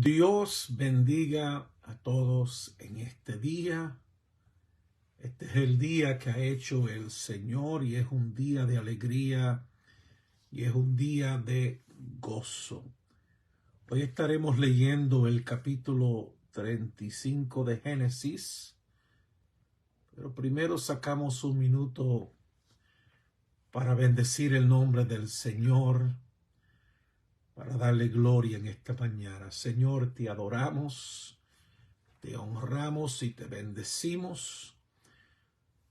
Dios bendiga a todos en este día. Este es el día que ha hecho el Señor y es un día de alegría y es un día de gozo. Hoy estaremos leyendo el capítulo 35 de Génesis, pero primero sacamos un minuto para bendecir el nombre del Señor, para darle gloria en esta mañana. Señor, te adoramos, te honramos y te bendecimos,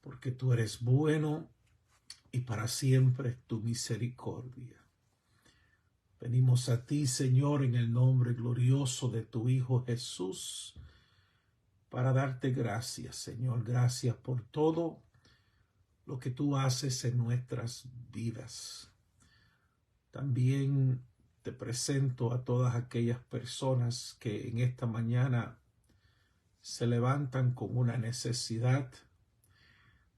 porque tú eres bueno y para siempre es tu misericordia. Venimos a ti, Señor, en el nombre glorioso de tu Hijo Jesús, para darte gracias, Señor. Gracias por todo lo que tú haces en nuestras vidas. También te presento a todas aquellas personas que en esta mañana se levantan con una necesidad,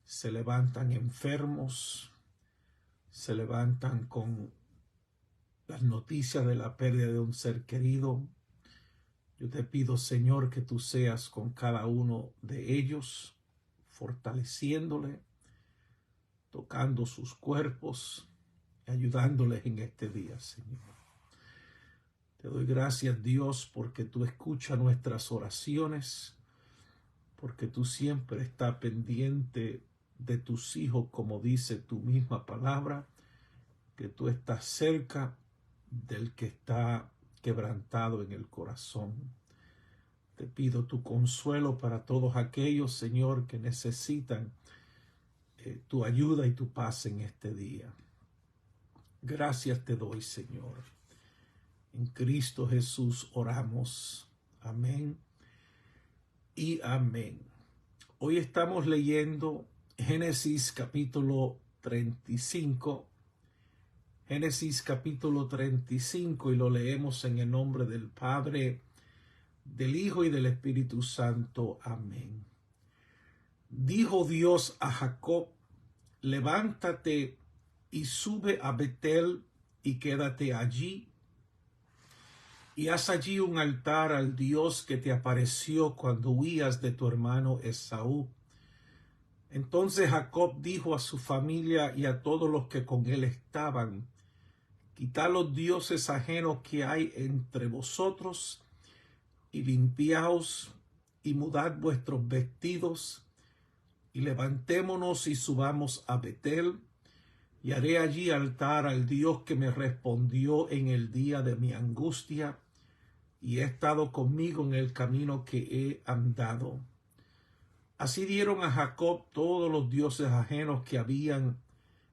se levantan enfermos, se levantan con las noticias de la pérdida de un ser querido. Yo te pido, Señor, que tú seas con cada uno de ellos, fortaleciéndole, tocando sus cuerpos, ayudándoles en este día, Señor. Te doy gracias, Dios, porque tú escuchas nuestras oraciones, porque tú siempre estás pendiente de tus hijos, como dice tu misma palabra, que tú estás cerca del que está quebrantado en el corazón. Te pido tu consuelo para todos aquellos, Señor, que necesitan tu ayuda y tu paz en este día. Gracias te doy, Señor. En Cristo Jesús oramos. Amén y amén. Hoy estamos leyendo Génesis capítulo 35. Génesis capítulo 35, y lo leemos en el nombre del Padre, del Hijo y del Espíritu Santo. Amén. Dijo Dios a Jacob: levántate y sube a Betel y quédate allí, y haz allí un altar al Dios que te apareció cuando huías de tu hermano Esaú. Entonces Jacob dijo a su familia y a todos los que con él estaban: quitad los dioses ajenos que hay entre vosotros, y limpiaos, y mudad vuestros vestidos, y levantémonos y subamos a Betel, y haré allí altar al Dios que me respondió en el día de mi angustia, y ha estado conmigo en el camino que he andado. Así dieron a Jacob todos los dioses ajenos que habían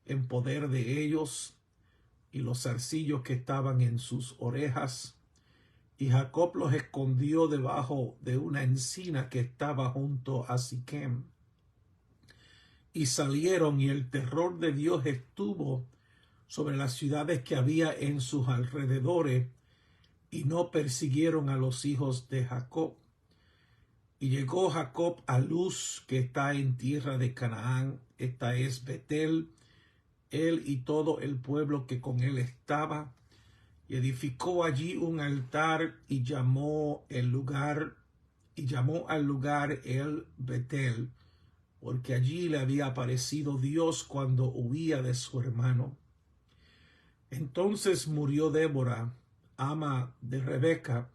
en poder de ellos, y los zarcillos que estaban en sus orejas, y Jacob los escondió debajo de una encina que estaba junto a Siquem. Y salieron, y el terror de Dios estuvo sobre las ciudades que había en sus alrededores, y no persiguieron a los hijos de Jacob. Y llegó Jacob a Luz, que está en tierra de Canaán, esta es Betel, él y todo el pueblo que con él estaba, y edificó allí un altar, y llamó al lugar el Betel, porque allí le había aparecido Dios cuando huía de su hermano. Entonces murió Débora, ama de Rebeca,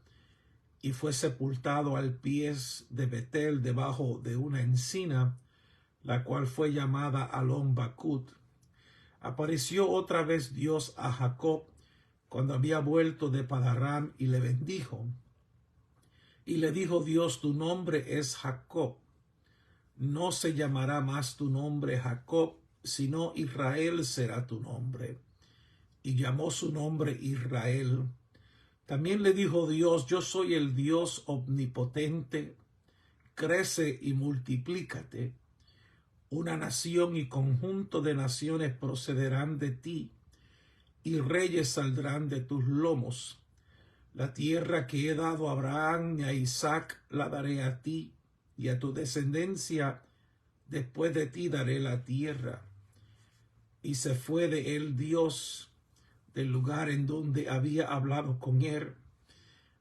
y fue sepultado al pie de Betel debajo de una encina, la cual fue llamada Alon Bacut. Apareció otra vez Dios a Jacob cuando había vuelto de Padarán, y le bendijo. Y le dijo Dios: tu nombre es Jacob, no se llamará más tu nombre Jacob, sino Israel será tu nombre. Y llamó su nombre Israel. También le dijo Dios: yo soy el Dios omnipotente, crece y multiplícate. Una nación y conjunto de naciones procederán de ti, y reyes saldrán de tus lomos. La tierra que he dado a Abraham y a Isaac la daré a ti, y a tu descendencia después de ti daré la tierra. Y se fue de él Dios del lugar en donde había hablado con él.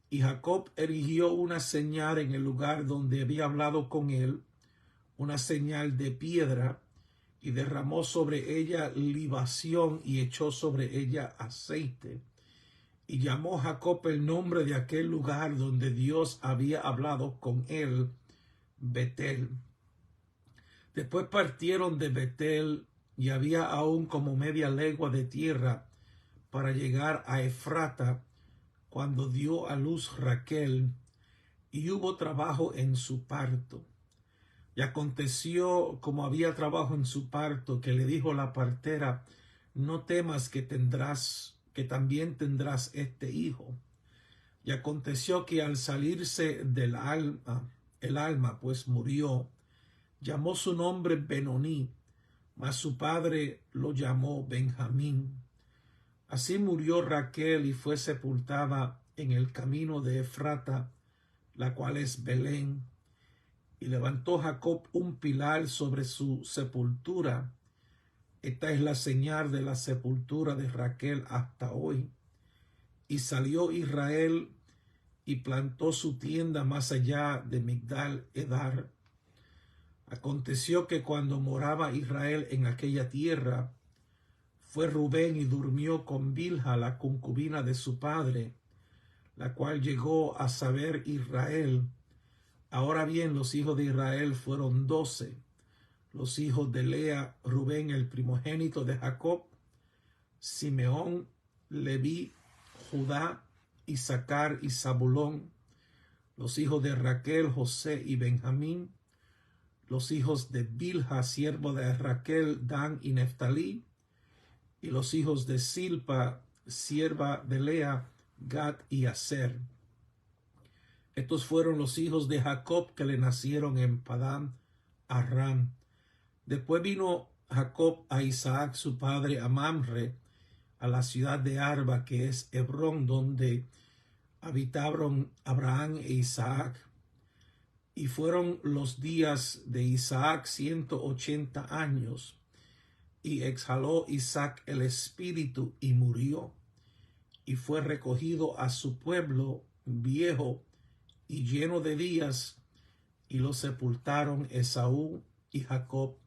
Y Jacob erigió una señal en el lugar donde había hablado con él, una señal de piedra, y derramó sobre ella libación y echó sobre ella aceite. Y llamó Jacob el nombre de aquel lugar donde Dios había hablado con él, Betel. Después partieron de Betel, y había aún como media legua de tierra para llegar a Efrata, cuando dio a luz Raquel, y hubo trabajo en su parto. Y aconteció, como había trabajo en su parto, que le dijo la partera: no temas, que también tendrás este hijo. Y aconteció que al salirse del alma, el alma pues murió, llamó su nombre Benoní, mas su padre lo llamó Benjamín. Así murió Raquel y fue sepultada en el camino de Efrata, la cual es Belén. Y levantó Jacob un pilar sobre su sepultura. Esta es la señal de la sepultura de Raquel hasta hoy. Y salió Israel y plantó su tienda más allá de Migdal Edar. Aconteció que cuando moraba Israel en aquella tierra, fue Rubén y durmió con Bilha, la concubina de su padre, la cual llegó a saber Israel. Ahora bien, los hijos de Israel fueron 12, los hijos de Lea, Rubén, el primogénito de Jacob, Simeón, Leví, Judá, Isaacar y Zabulón, los hijos de Raquel, José y Benjamín, los hijos de Bilha, siervo de Raquel, Dan y Neftalí, y los hijos de Silpa, sierva de Lea, Gad y Aser. Estos fueron los hijos de Jacob que le nacieron en Padán Aram. Después vino Jacob a Isaac su padre a Mamre, a la ciudad de Arba, que es Hebrón, donde habitaron Abraham e Isaac. Y fueron los días de Isaac 180 años. Y exhaló Isaac el espíritu y murió. Y fue recogido a su pueblo viejo y lleno de días, y lo sepultaron Esaú y Jacob,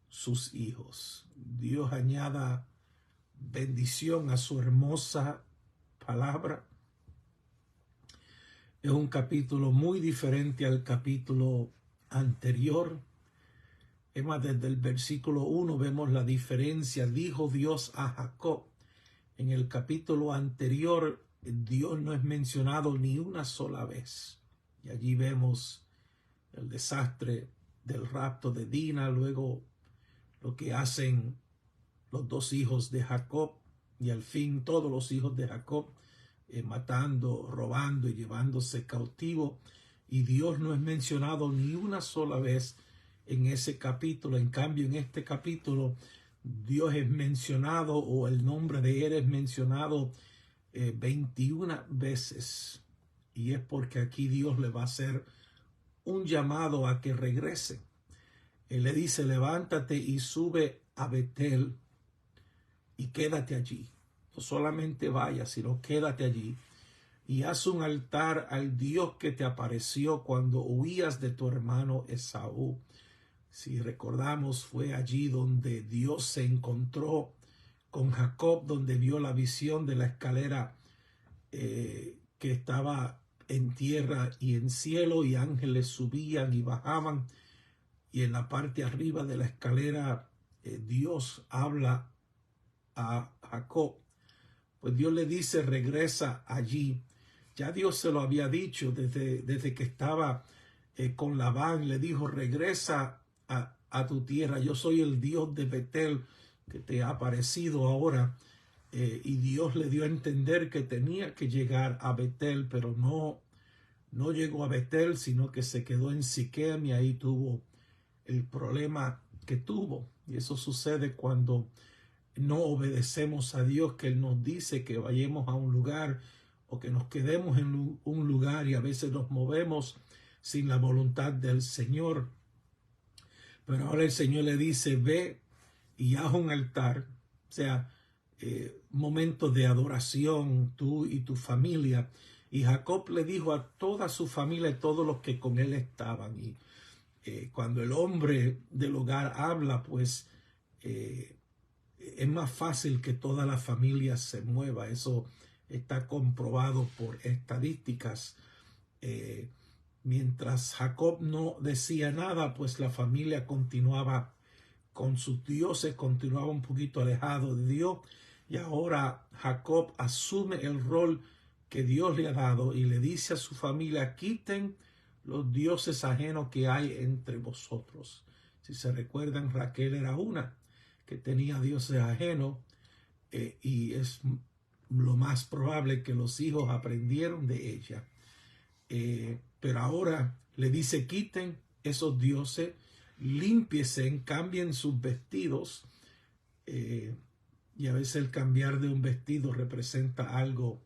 sus hijos. Dios añada bendición a su hermosa palabra. Es un capítulo muy diferente al capítulo anterior. Es más, desde el versículo 1 vemos la diferencia. Dijo Dios a Jacob. En el capítulo anterior, Dios no es mencionado ni una sola vez. Y allí vemos el desastre del rapto de Dina, luego lo que hacen los dos hijos de Jacob, y al fin todos los hijos de Jacob, matando, robando y llevándose cautivo. Y Dios no es mencionado ni una sola vez en ese capítulo. En cambio, en este capítulo, Dios es mencionado, o el nombre de él es mencionado 21 veces. Y es porque aquí Dios le va a hacer un llamado a que regrese. Él le dice: levántate y sube a Betel y quédate allí. No solamente vayas, sino quédate allí y haz un altar al Dios que te apareció cuando huías de tu hermano Esaú. Si recordamos, fue allí donde Dios se encontró con Jacob, donde vio la visión de la escalera que estaba en tierra y en cielo, y ángeles subían y bajaban, y en la parte arriba de la escalera Dios habla a Jacob. Pues Dios le dice: regresa allí. Ya Dios se lo había dicho desde que estaba con Labán. Le dijo: regresa a tu tierra. Yo soy el Dios de Betel que te ha aparecido ahora. Y Dios le dio a entender que tenía que llegar a Betel, pero no llegó a Betel, sino que se quedó en Siquem, y ahí tuvo el problema que tuvo. Y eso sucede cuando no obedecemos a Dios, que Él nos dice que vayamos a un lugar o que nos quedemos en un lugar, y a veces nos movemos sin la voluntad del Señor. Pero ahora el Señor le dice: ve y haz un altar, o sea, momentos de adoración, tú y tu familia, Y Jacob le dijo a toda su familia y todos los que con él estaban. Y cuando el hombre del hogar habla, pues es más fácil que toda la familia se mueva. Eso está comprobado por estadísticas. Mientras Jacob no decía nada, pues la familia continuaba con sus dioses, continuaba un poquito alejado de Dios. Y ahora Jacob asume el rol que Dios le ha dado y le dice a su familia: quiten los dioses ajenos que hay entre vosotros. Si se recuerdan, Raquel era una que tenía dioses ajenos, y es lo más probable que los hijos aprendieron de ella. Pero ahora le dice: quiten esos dioses, límpiense, cambien sus vestidos. Y a veces el cambiar de un vestido representa algo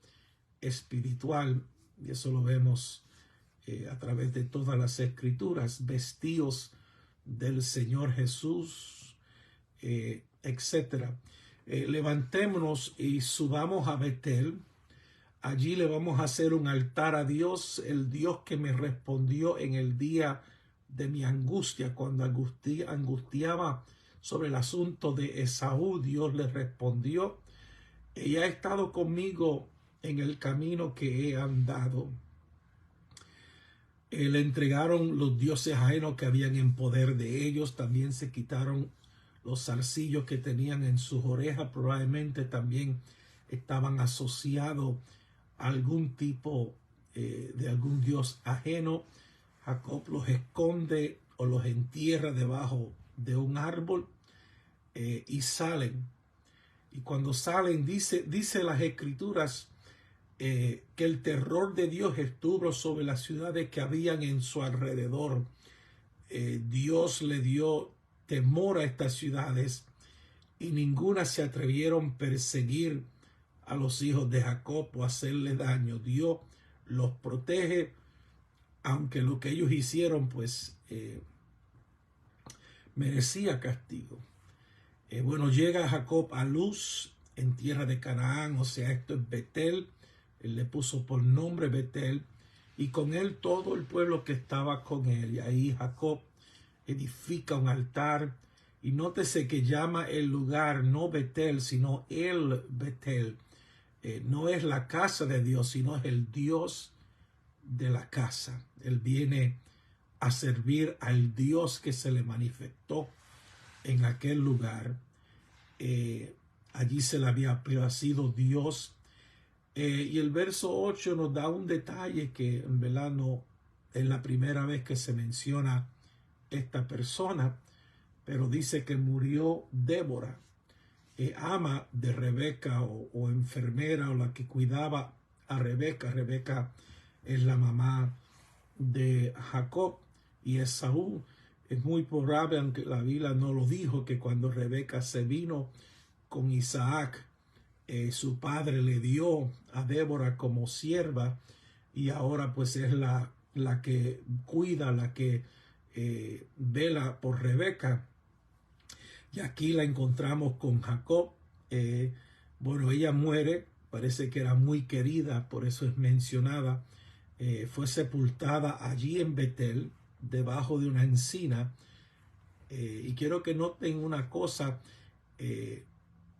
espiritual, y eso lo vemos a través de todas las escrituras: vestidos del Señor Jesús, etc. Levantémonos y subamos a Betel. Allí le vamos a hacer un altar a Dios, el Dios que me respondió en el día de mi angustia, cuando angustiaba sobre el asunto de Esaú. Dios le respondió. Ella ha estado conmigo en el camino que he andado. Le entregaron los dioses ajenos que habían en poder de ellos. También se quitaron los zarcillos que tenían en sus orejas. Probablemente también estaban asociados a algún tipo de algún dios ajeno. Jacob los esconde o los entierra debajo de un árbol, y salen. Y cuando salen, dice las escrituras, que el terror de Dios estuvo sobre las ciudades que habían en su alrededor. Dios le dio temor a estas ciudades y ninguna se atrevieron a perseguir a los hijos de Jacob o hacerle daño. Dios los protege, aunque lo que ellos hicieron pues merecía castigo. Bueno, llega Jacob a Luz, en tierra de Canaán, o sea, esto es Betel. Él le puso por nombre Betel, y con él todo el pueblo que estaba con él. Y ahí Jacob edifica un altar, y nótese que llama el lugar no Betel, sino el Betel. No es la casa de Dios, sino es el Dios de la casa. Él viene a servir al Dios que se le manifestó en aquel lugar. Allí se le había aparecido Dios. Y el verso 8 nos da un detalle que en verdad no es la primera vez que se menciona esta persona, pero dice que murió Débora, ama de Rebeca, o enfermera, o la que cuidaba a Rebeca. Rebeca es la mamá de Jacob y Esaú. Es muy probable, aunque la Biblia no lo dijo, que cuando Rebeca se vino con Isaac, su padre le dio a Débora como sierva, y ahora pues es la que cuida, la que vela por Rebeca. Y aquí la encontramos con Jacob. Bueno, ella muere, parece que era muy querida, por eso es mencionada. Fue sepultada allí en Betel, debajo de una encina. Y quiero que noten una cosa: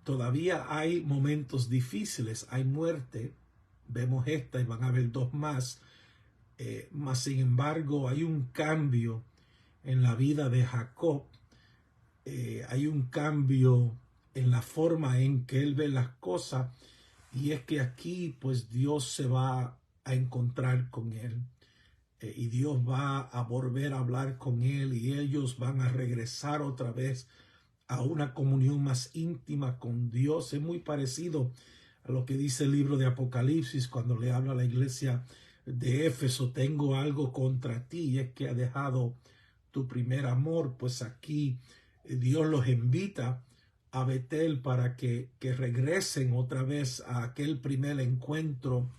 todavía hay momentos difíciles, hay muerte. Vemos esta y van a haber dos más. Mas sin embargo, hay un cambio en la vida de Jacob. Hay un cambio en la forma en que él ve las cosas, y es que aquí pues Dios se va a encontrar con él, y Dios va a volver a hablar con él, y ellos van a regresar otra vez a una comunión más íntima con Dios. Es muy parecido a lo que dice el libro de Apocalipsis cuando le habla a la iglesia de Éfeso: tengo algo contra ti, y es que ha dejado tu primer amor. Pues aquí Dios los invita a Betel para que regresen otra vez a aquel primer encuentro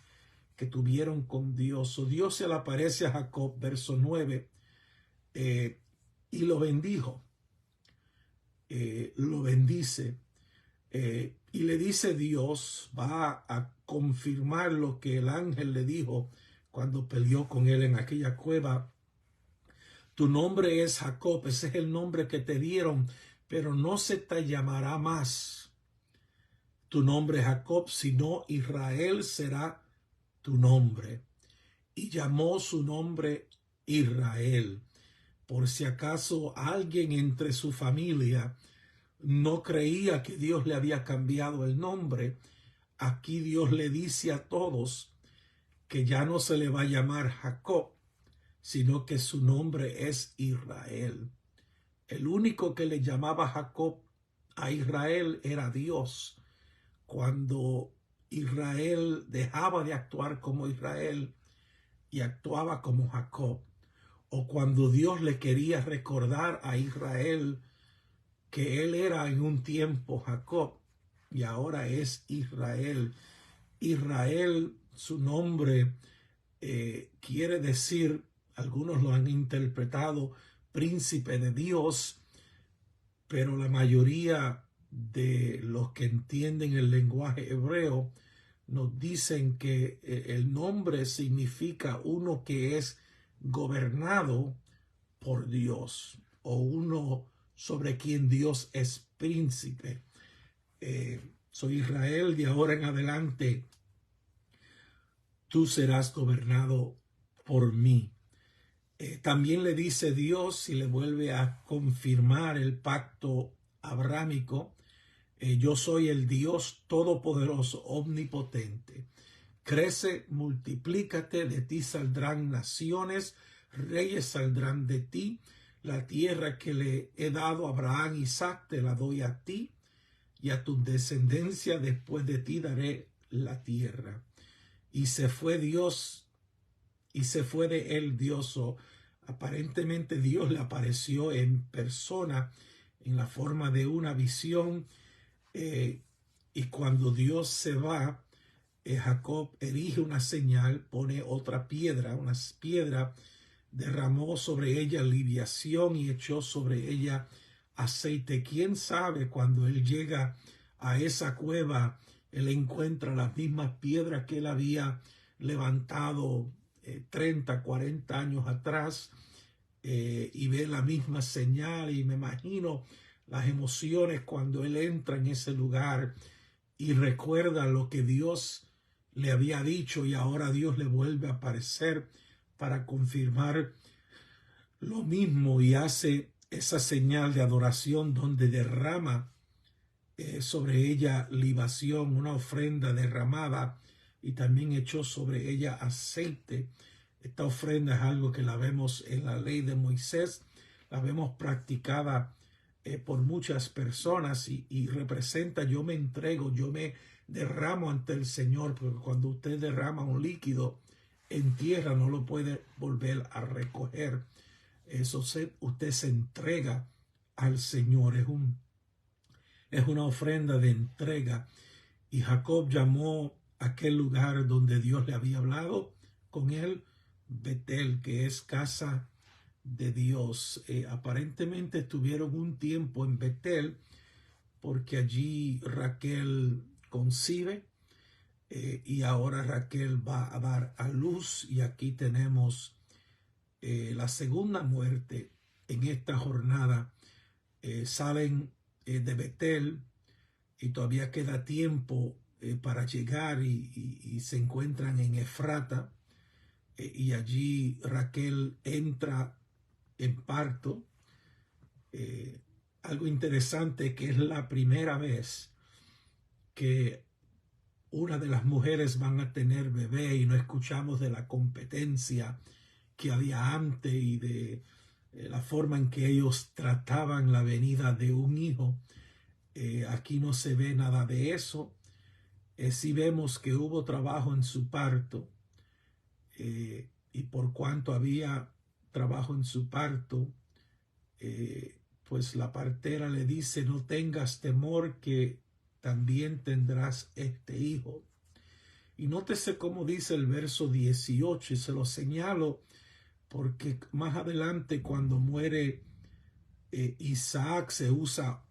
que tuvieron con Dios. O Dios se le aparece a Jacob, verso 9, y lo bendijo. Lo bendice. Y le dice Dios, va a confirmar lo que el ángel le dijo cuando peleó con él en aquella cueva. Tu nombre es Jacob, ese es el nombre que te dieron, pero no se te llamará más tu nombre Jacob, sino Israel será tu nombre. Y llamó su nombre Israel. Por si acaso alguien entre su familia no creía que Dios le había cambiado el nombre, aquí Dios le dice a todos que ya no se le va a llamar Jacob, sino que su nombre es Israel. El único que le llamaba Jacob a Israel era Dios. Cuando Israel dejaba de actuar como Israel y actuaba como Jacob, o cuando Dios le quería recordar a Israel que él era en un tiempo Jacob y ahora es Israel. Israel, su nombre quiere decir, algunos lo han interpretado, príncipe de Dios, pero la mayoría de los que entienden el lenguaje hebreo nos dicen que el nombre significa uno que es gobernado por Dios o uno sobre quien Dios es príncipe. Soy Israel, de ahora en adelante tú serás gobernado por mí. También le dice Dios y le vuelve a confirmar el pacto abrámico. Yo soy el Dios todopoderoso, omnipotente. Crece, multiplícate, de ti saldrán naciones, reyes saldrán de ti. La tierra que le he dado a Abraham y Isaac te la doy a ti, y a tu descendencia después de ti daré la tierra. Y se fue Dios, y se fue de él Dios. Aparentemente Dios le apareció en persona, en la forma de una visión, y cuando Dios se va, Jacob erige una señal, pone otra piedra, una piedra, derramó sobre ella libación y echó sobre ella aceite. ¿Quién sabe cuando él llega a esa cueva, él encuentra las mismas piedras que él había levantado 30, 40 años atrás, y ve la misma señal? Y me imagino las emociones cuando él entra en ese lugar y recuerda lo que Dios le había dicho, y ahora Dios le vuelve a aparecer para confirmar lo mismo, y hace esa señal de adoración donde derrama sobre ella libación, una ofrenda derramada, y también echó sobre ella aceite. Esta ofrenda es algo que la vemos en la ley de Moisés, la vemos practicada por muchas personas, y representa: yo me entrego, yo me derramo ante el Señor, porque cuando usted derrama un líquido en tierra no lo puede volver a recoger. Eso usted se entrega al Señor, es una ofrenda de entrega. Y Jacob llamó aquel lugar donde Dios le había hablado con él Betel, que es casa de Dios. Aparentemente estuvieron un tiempo en Betel porque allí Raquel concibe, y ahora Raquel va a dar a luz, y aquí tenemos la segunda muerte en esta jornada. Salen de Betel y todavía queda tiempo para llegar, y se encuentran en Efrata, y allí Raquel entra en parto. Algo interesante, que es la primera vez que una de las mujeres van a tener bebé, y no escuchamos de la competencia que había antes y de la forma en que ellos trataban la venida de un hijo. Aquí no se ve nada de eso. Sí vemos que hubo trabajo en su parto, y por cuanto había trabajo en su parto, pues la partera le dice: no tengas temor, que también tendrás este hijo. Y nótese cómo dice el verso 18, y se lo señalo porque más adelante, cuando muere Isaac, se usa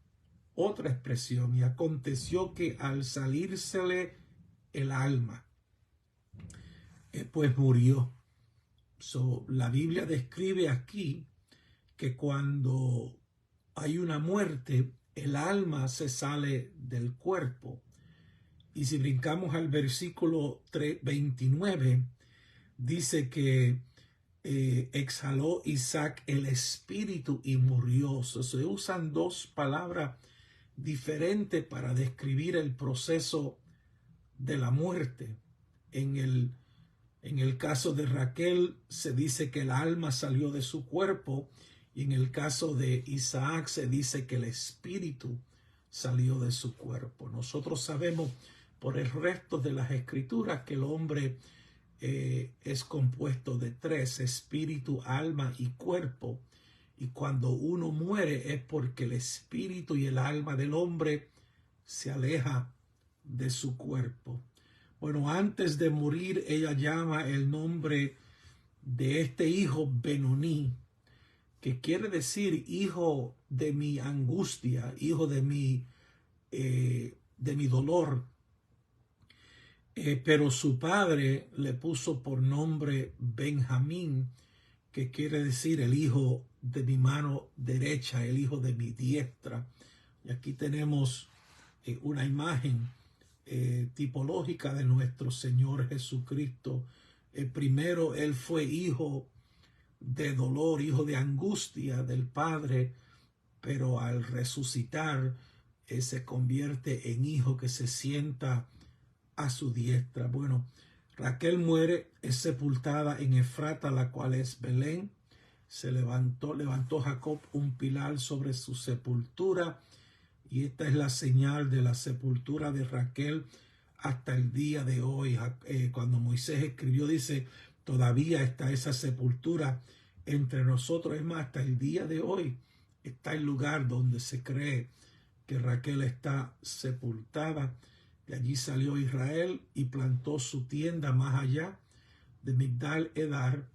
otra expresión, y aconteció que al salírsele el alma, pues murió. La Biblia describe aquí que cuando hay una muerte, el alma se sale del cuerpo. Y si brincamos al versículo 29, dice que exhaló Isaac el espíritu y murió. Se usan dos palabras diferentes para describir el proceso de la muerte. En el caso de Raquel se dice que el alma salió de su cuerpo, y en el caso de Isaac se dice que el espíritu salió de su cuerpo. Nosotros sabemos por el resto de las escrituras que el hombre es compuesto de tres: espíritu, alma y cuerpo. Y cuando uno muere es porque el espíritu y el alma del hombre se aleja de su cuerpo. Bueno, antes de morir, ella llama el nombre de este hijo Benoní, que quiere decir hijo de mi angustia, hijo de mi dolor. Pero su padre le puso por nombre Benjamín, que quiere decir el hijo de mi mano derecha, el hijo de mi diestra. Y aquí tenemos una imagen tipológica de nuestro Señor Jesucristo. Primero él fue hijo de dolor, hijo de angustia del Padre, pero al resucitar se convierte en hijo que se sienta a su diestra. Bueno, Raquel muere, es sepultada en Efrata, la cual es Belén. Levantó Jacob un pilar sobre su sepultura, y esta es la señal de la sepultura de Raquel hasta el día de hoy. Cuando Moisés escribió, dice, todavía está esa sepultura entre nosotros. Es más, hasta el día de hoy está el lugar donde se cree que Raquel está sepultada. De allí salió Israel y plantó su tienda más allá de Migdal Edar.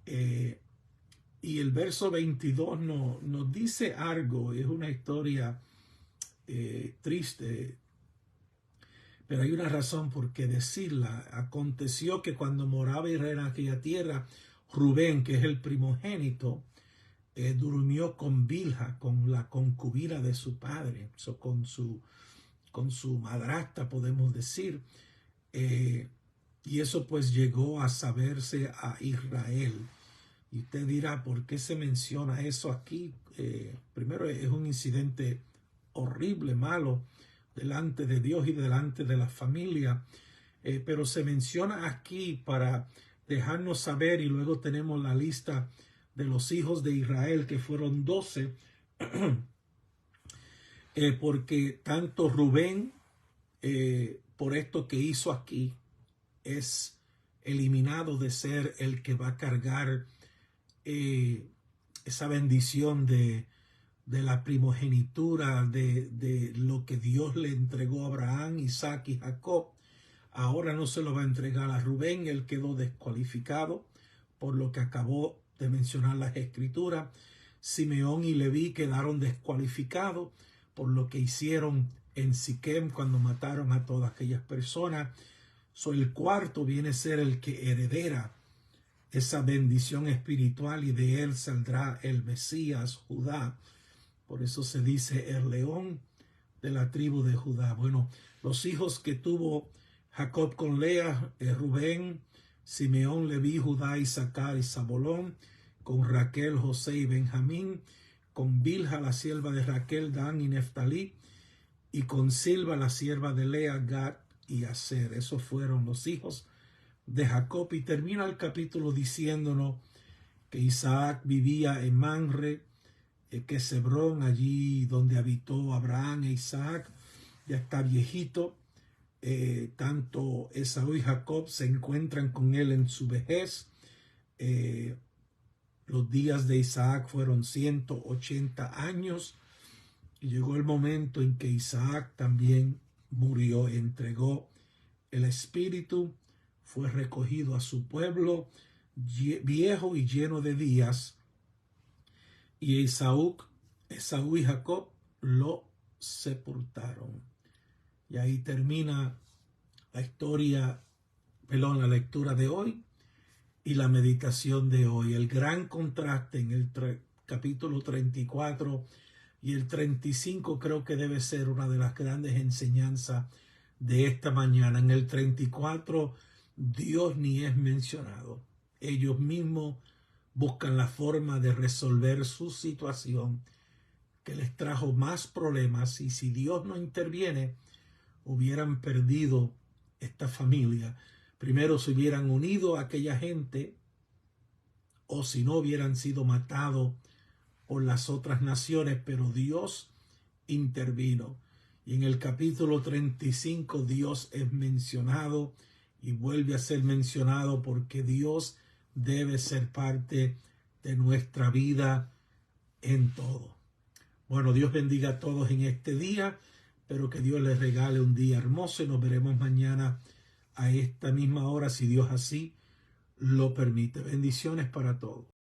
Y el verso 22 nos dice algo. Es una historia triste, pero hay una razón por qué decirla. Aconteció que cuando moraba Israel en aquella tierra, Rubén, que es el primogénito, durmió con Bilha, con la concubina de su padre, con su madrastra, podemos decir. Y eso pues llegó a saberse a Israel. Y usted dirá, ¿por qué se menciona eso aquí? Primero, es un incidente horrible, malo, delante de Dios y delante de la familia. Pero se menciona aquí para dejarnos saber, y luego tenemos la lista de los hijos de Israel, que fueron 12, porque tanto Rubén, por esto que hizo aquí, es eliminado de ser el que va a cargar esa bendición de la primogenitura de lo que Dios le entregó a Abraham, Isaac y Jacob. Ahora no se lo va a entregar a Rubén. Él quedó descualificado por lo que acabó de mencionar las escrituras. Simeón y Leví quedaron descualificados por lo que hicieron en Siquem cuando mataron a todas aquellas personas. El cuarto viene a ser el que heredera esa bendición espiritual, y de él saldrá el Mesías, Judá. Por eso se dice el león de la tribu de Judá. Bueno, los hijos que tuvo Jacob con Lea, Rubén, Simeón, Leví, Judá, Isaacar y Zabulón; con Raquel, José y Benjamín; con Bilha, la sierva de Raquel, Dan y Neftalí; y con Silva, la sierva de Lea, Gad y Aser. Esos fueron los hijos de Jacob. Y termina el capítulo diciéndonos que Isaac vivía en Manre, que es Hebrón, allí donde habitó Abraham e Isaac. Ya está viejito. Tanto Esaú y Jacob se encuentran con él en su vejez. Los días de Isaac fueron 180 años. Y llegó el momento en que Isaac también murió, entregó el espíritu, fue recogido a su pueblo, viejo y lleno de días. Y Esaú y Jacob lo sepultaron. Y ahí termina la historia, la lectura de hoy y la meditación de hoy. El gran contraste en el capítulo 34 y el 35 creo que debe ser una de las grandes enseñanzas de esta mañana. En el 34 Dios ni es mencionado. Ellos mismos buscan la forma de resolver su situación que les trajo más problemas, y si Dios no interviene, hubieran perdido esta familia. Primero se hubieran unido a aquella gente, o si no hubieran sido matados por las otras naciones, pero Dios intervino. Y en el capítulo 35 Dios es mencionado y vuelve a ser mencionado, porque Dios debe ser parte de nuestra vida en todo. Bueno, Dios bendiga a todos en este día. Espero que Dios les regale un día hermoso y nos veremos mañana a esta misma hora, si Dios así lo permite. Bendiciones para todos.